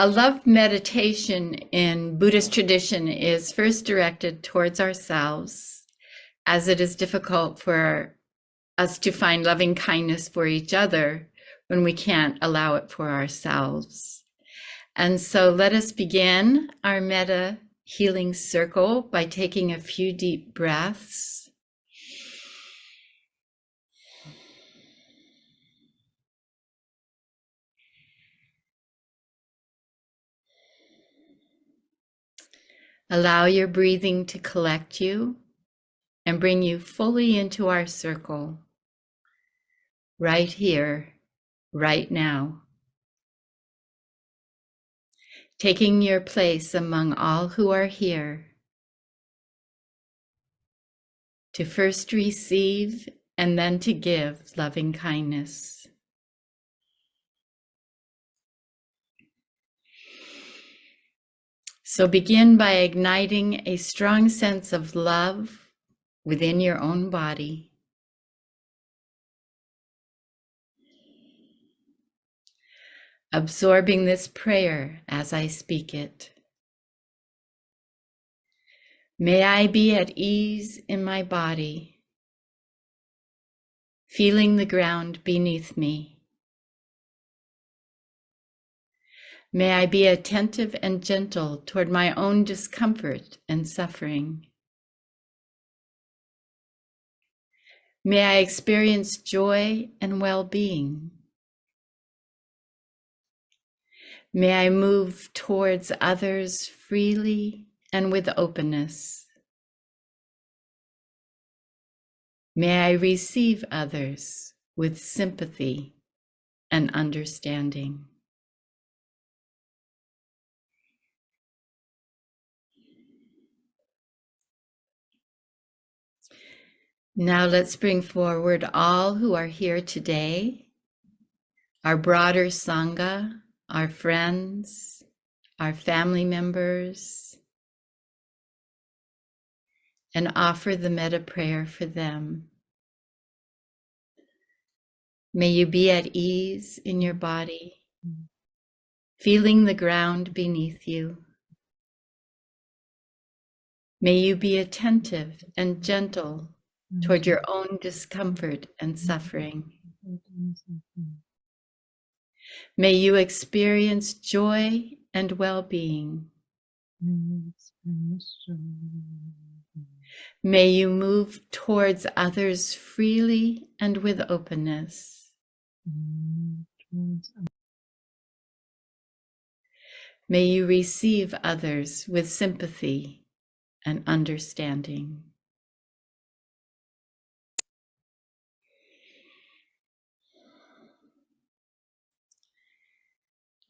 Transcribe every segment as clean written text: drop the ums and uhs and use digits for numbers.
A love meditation in Buddhist tradition is first directed towards ourselves, as it is difficult for us to find loving kindness for each other when we can't allow it for ourselves. And so let us begin our metta healing circle by taking a few deep breaths. Allow your breathing to collect you and bring you fully into our circle, right here, right now. Taking your place among all who are here to first receive and then to give loving kindness. So begin by igniting a strong sense of love within your own body. Absorbing this prayer as I speak it. May I be at ease in my body, feeling the ground beneath me. May I be attentive and gentle toward my own discomfort and suffering. May I experience joy and well-being. May I move towards others freely and with openness. May I receive others with sympathy and understanding. Now let's bring forward all who are here today, our broader Sangha, our friends, our family members, and offer the metta prayer for them. May you be at ease in your body, feeling the ground beneath you. May you be attentive and gentle toward your own discomfort and suffering. May you experience joy and well-being. May you move towards others freely and with openness. May you receive others with sympathy and understanding.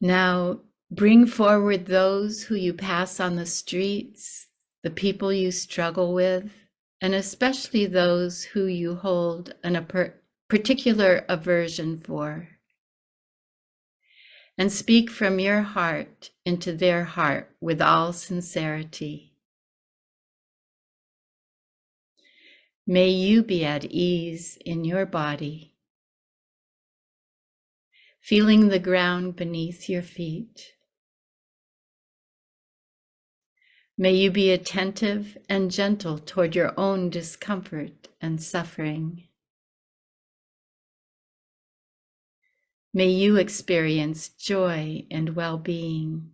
Now, bring forward those who you pass on the streets, the people you struggle with, and especially those who you hold a particular aversion for. And speak from your heart into their heart with all sincerity. May you be at ease in your body, feeling the ground beneath your feet. May you be attentive and gentle toward your own discomfort and suffering. May you experience joy and well-being.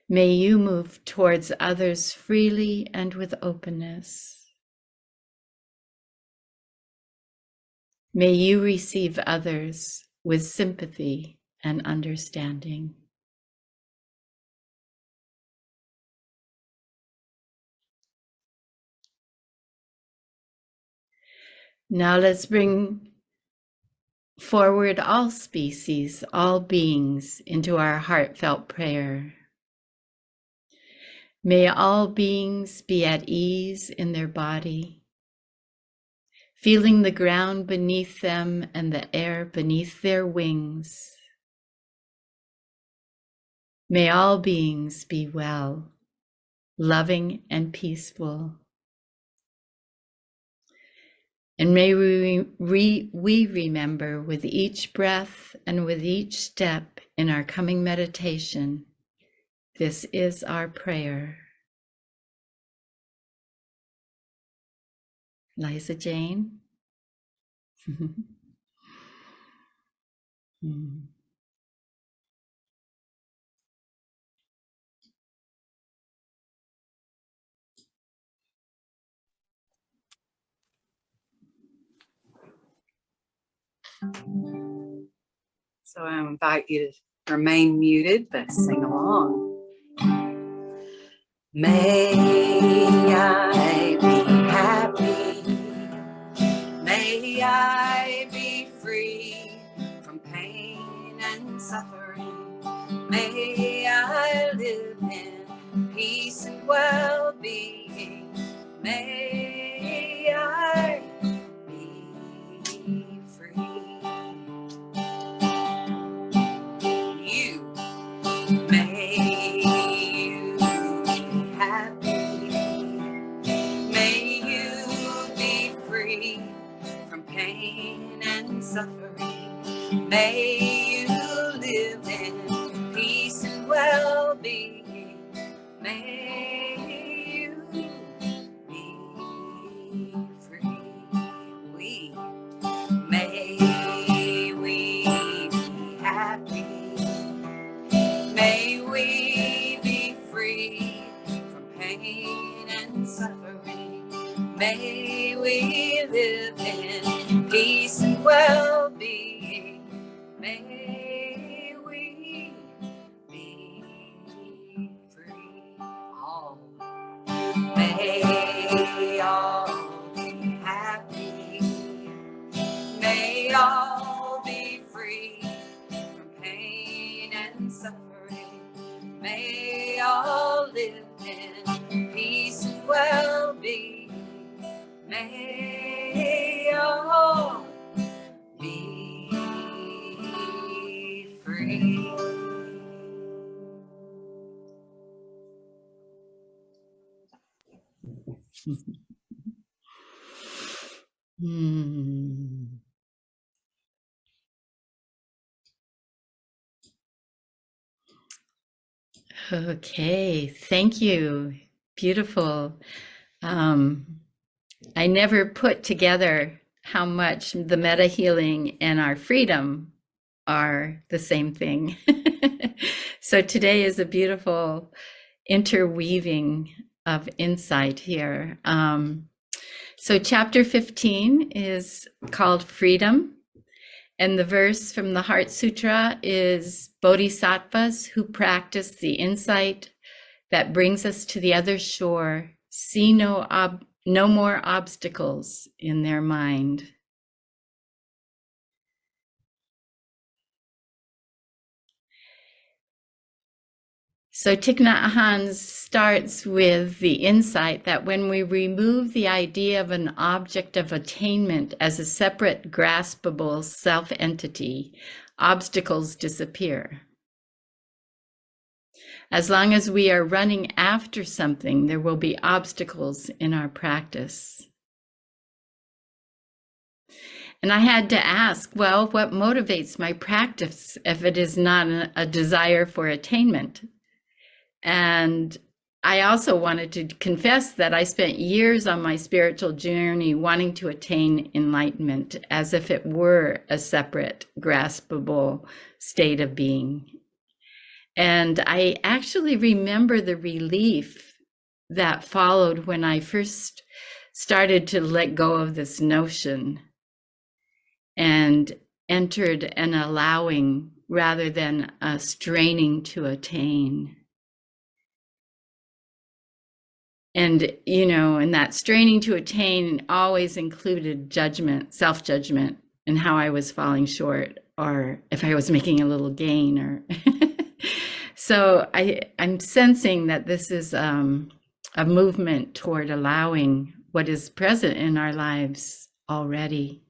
May you move towards others freely and with openness. May you receive others with sympathy and understanding. Now let's bring forward all species, all beings into our heartfelt prayer. May all beings be at ease in their body, feeling the ground beneath them and the air beneath their wings. May all beings be well, loving and peaceful. And may we remember with each breath and with each step in our coming meditation, this is our prayer. Liza Jane. So I invite you to remain muted, but sing along. May I be happy. May I be free from pain and suffering. May I live in peace and well-being. May I be free. You, may you be happy. May you be free from pain and suffering. May you live in peace and well-being. May you be free. May we be happy. May we be free from pain and suffering. May we live in peace and well-being. May we be free. All. May all be happy. May all be free from pain and suffering. May all live in peace and well-being. May all be free. Okay, thank you. Beautiful. I never put together how much the meta healing and our freedom are the same thing. So today is a beautiful interweaving of insight here. So chapter 15 is called Freedom. And the verse from the Heart Sutra is Bodhisattvas who practice the insight that brings us to the other shore see no more obstacles in their mind. So Thich Nhat Hanhs starts with the insight that when we remove the idea of an object of attainment as a separate, graspable self-entity, obstacles disappear. As long as we are running after something, there will be obstacles in our practice. And I had to ask, well, what motivates my practice if it is not a desire for attainment? And I also wanted to confess that I spent years on my spiritual journey wanting to attain enlightenment as if it were a separate, graspable state of being. And I actually remember the relief that followed when I first started to let go of this notion and entered an allowing rather than a straining to attain. And, and that straining to attain always included judgment, self-judgment, and how I was falling short, or if I was making a little gain, or so I'm sensing that this is a movement toward allowing what is present in our lives already.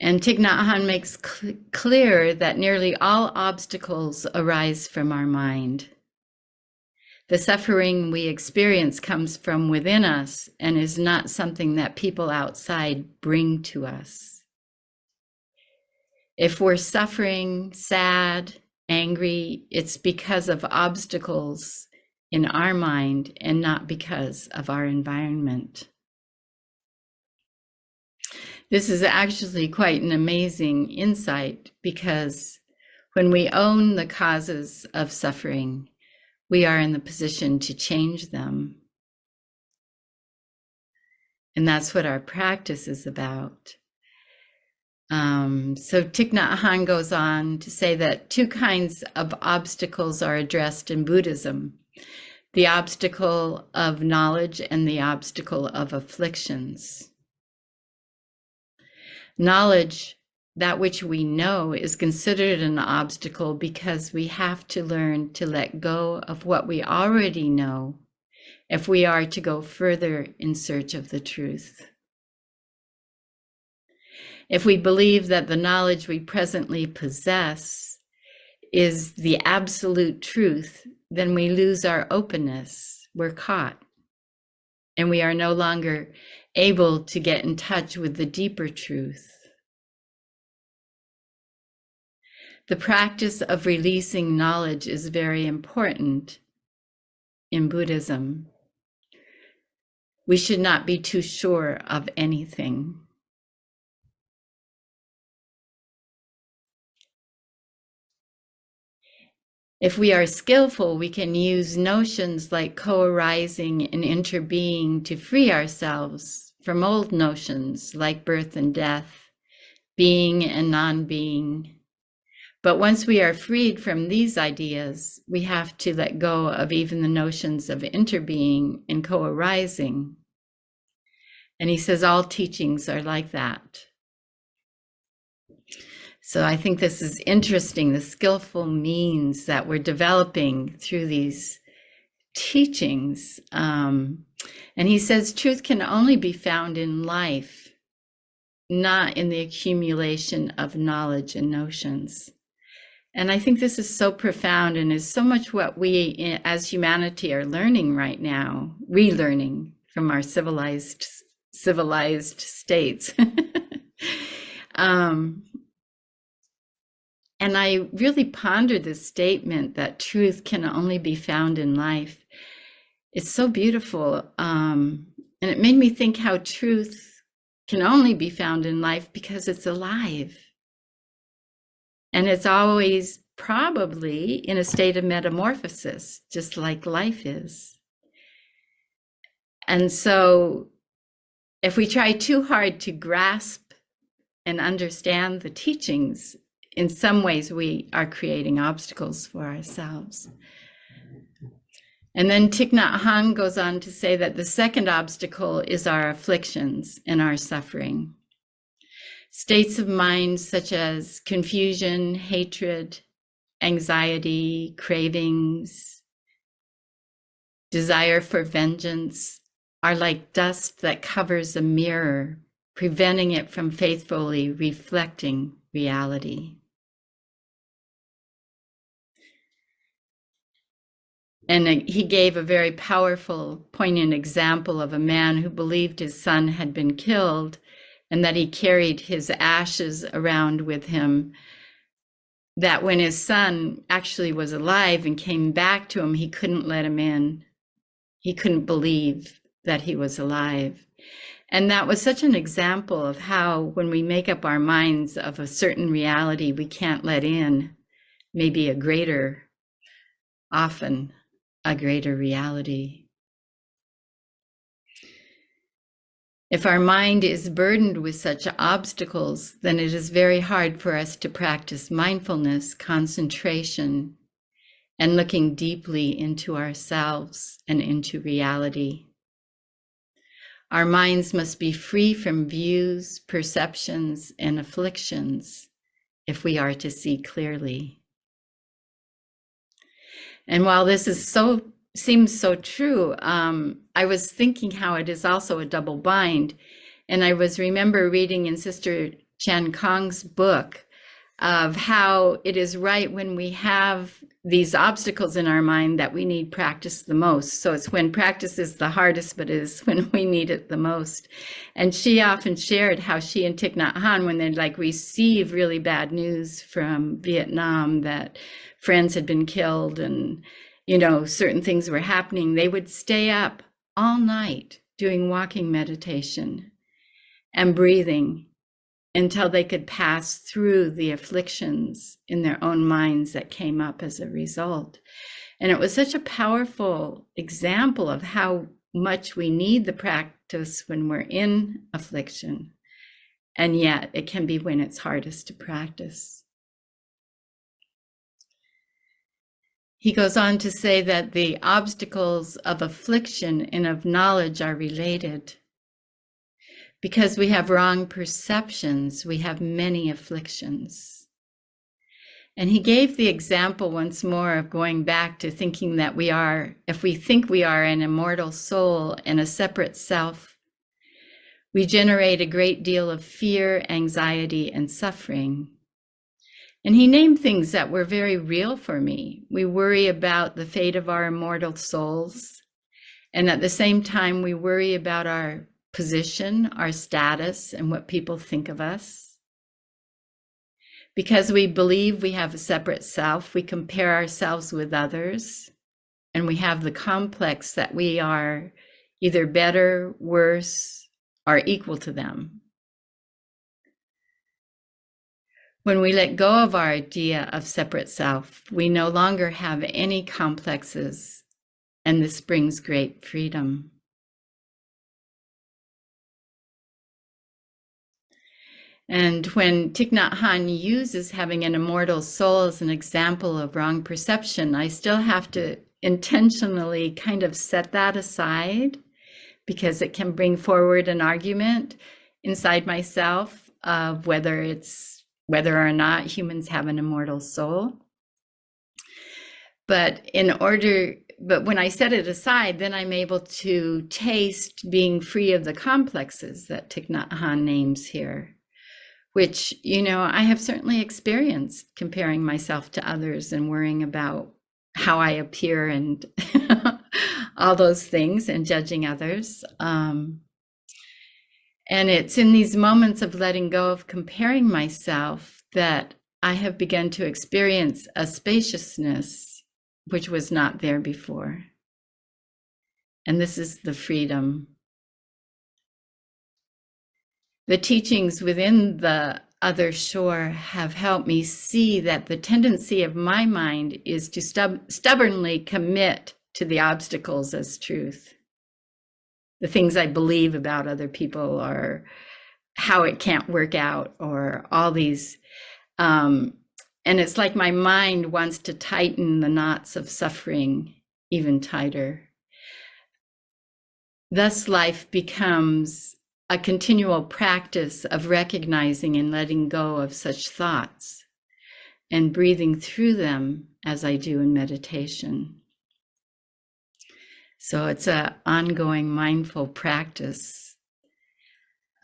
And Thich Nhat Hanh makes clear that nearly all obstacles arise from our mind. The suffering we experience comes from within us and is not something that people outside bring to us. If we're suffering, sad, angry, it's because of obstacles in our mind and not because of our environment. This is actually quite an amazing insight, because when we own the causes of suffering, we are in the position to change them. And that's what our practice is about. So Thich Nhat Hanhs goes on to say that two kinds of obstacles are addressed in Buddhism: the obstacle of knowledge and the obstacle of afflictions. Knowledge, that which we know, is considered an obstacle because we have to learn to let go of what we already know if we are to go further in search of the truth. If we believe that the knowledge we presently possess is the absolute truth, then we lose our openness. We're caught. And we are no longer able to get in touch with the deeper truth. The practice of releasing knowledge is very important in Buddhism. We should not be too sure of anything. If we are skillful, we can use notions like co-arising and interbeing to free ourselves from old notions like birth and death, being and non-being. But once we are freed from these ideas, we have to let go of even the notions of interbeing and co-arising. And he says all teachings are like that. So I think this is interesting, the skillful means that we're developing through these teachings. And he says truth can only be found in life, not in the accumulation of knowledge and notions. And I think this is so profound and is so much what we as humanity are learning right now, relearning from our civilized states. And I really pondered this statement that truth can only be found in life. It's so beautiful. And it made me think how truth can only be found in life because it's alive. And it's always probably in a state of metamorphosis, just like life is. And so if we try too hard to grasp and understand the teachings, in some ways we are creating obstacles for ourselves. And then Thich Nhat Hanhs goes on to say that the second obstacle is our afflictions and our suffering. States of mind such as confusion, hatred, anxiety, cravings, desire for vengeance are like dust that covers a mirror, preventing it from faithfully reflecting reality. And he gave a very powerful, poignant example of a man who believed his son had been killed and that he carried his ashes around with him, that when his son actually was alive and came back to him, he couldn't let him in. He couldn't believe that he was alive. And that was such an example of how when we make up our minds of a certain reality, we can't let in maybe often a greater reality. If our mind is burdened with such obstacles, then it is very hard for us to practice mindfulness, concentration, and looking deeply into ourselves and into reality. Our minds must be free from views, perceptions, and afflictions if we are to see clearly. And while this is seems so true, I was thinking how it is also a double bind. And I remember reading in Sister Chan Kong's book of how it is right when we have these obstacles in our mind that we need practice the most. So it's when practice is the hardest, but it is when we need it the most. And she often shared how she and Thich Nhat Hanh, when they'd like receive really bad news from Vietnam that friends had been killed and, you know, certain things were happening, they would stay up all night doing walking meditation and breathing until they could pass through the afflictions in their own minds that came up as a result. And it was such a powerful example of how much we need the practice when we're in affliction. And yet it can be when it's hardest to practice. He goes on to say that the obstacles of affliction and of knowledge are related. Because we have wrong perceptions, we have many afflictions. And he gave the example once more of going back to thinking that we are, if we think we are an immortal soul and a separate self, we generate a great deal of fear, anxiety, and suffering. And he named things that were very real for me. We worry about the fate of our immortal souls. And at the same time, we worry about our position, our status, and what people think of us. Because we believe we have a separate self, we compare ourselves with others, and we have the complex that we are either better, worse, or equal to them. When we let go of our idea of separate self, we no longer have any complexes, and this brings great freedom. And when Thich Nhat Hanh uses having an immortal soul as an example of wrong perception, I still have to intentionally kind of set that aside because it can bring forward an argument inside myself of whether or not humans have an immortal soul. But when I set it aside, then I'm able to taste being free of the complexes that Thich Nhat Hanh names here, which, you know, I have certainly experienced comparing myself to others and worrying about how I appear and all those things and judging others. And it's in these moments of letting go of comparing myself that I have begun to experience a spaciousness which was not there before. And this is the freedom. The teachings within the other shore have helped me see that the tendency of my mind is to stubbornly commit to the obstacles as truth. The things I believe about other people or how it can't work out or all these. And it's like my mind wants to tighten the knots of suffering even tighter. Thus, life becomes a continual practice of recognizing and letting go of such thoughts and breathing through them as I do in meditation. So it's an ongoing mindful practice.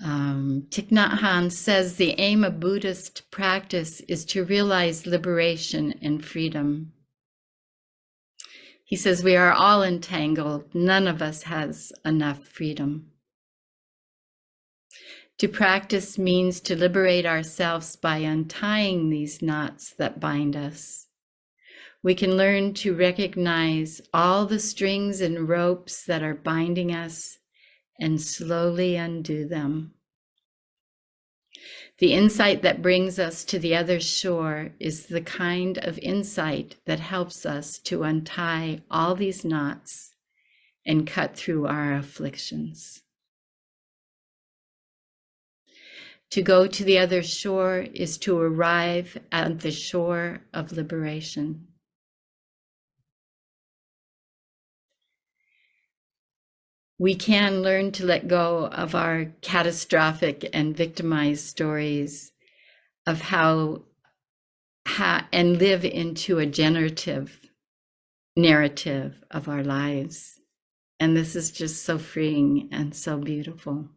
Thich Nhat Hanhs says the aim of Buddhist practice is to realize liberation and freedom. He says we are all entangled. None of us has enough freedom. To practice means to liberate ourselves by untying these knots that bind us. We can learn to recognize all the strings and ropes that are binding us and slowly undo them. The insight that brings us to the other shore is the kind of insight that helps us to untie all these knots and cut through our afflictions. To go to the other shore is to arrive at the shore of liberation. We can learn to let go of our catastrophic and victimized stories of how and live into a generative narrative of our lives. And this is just so freeing and so beautiful.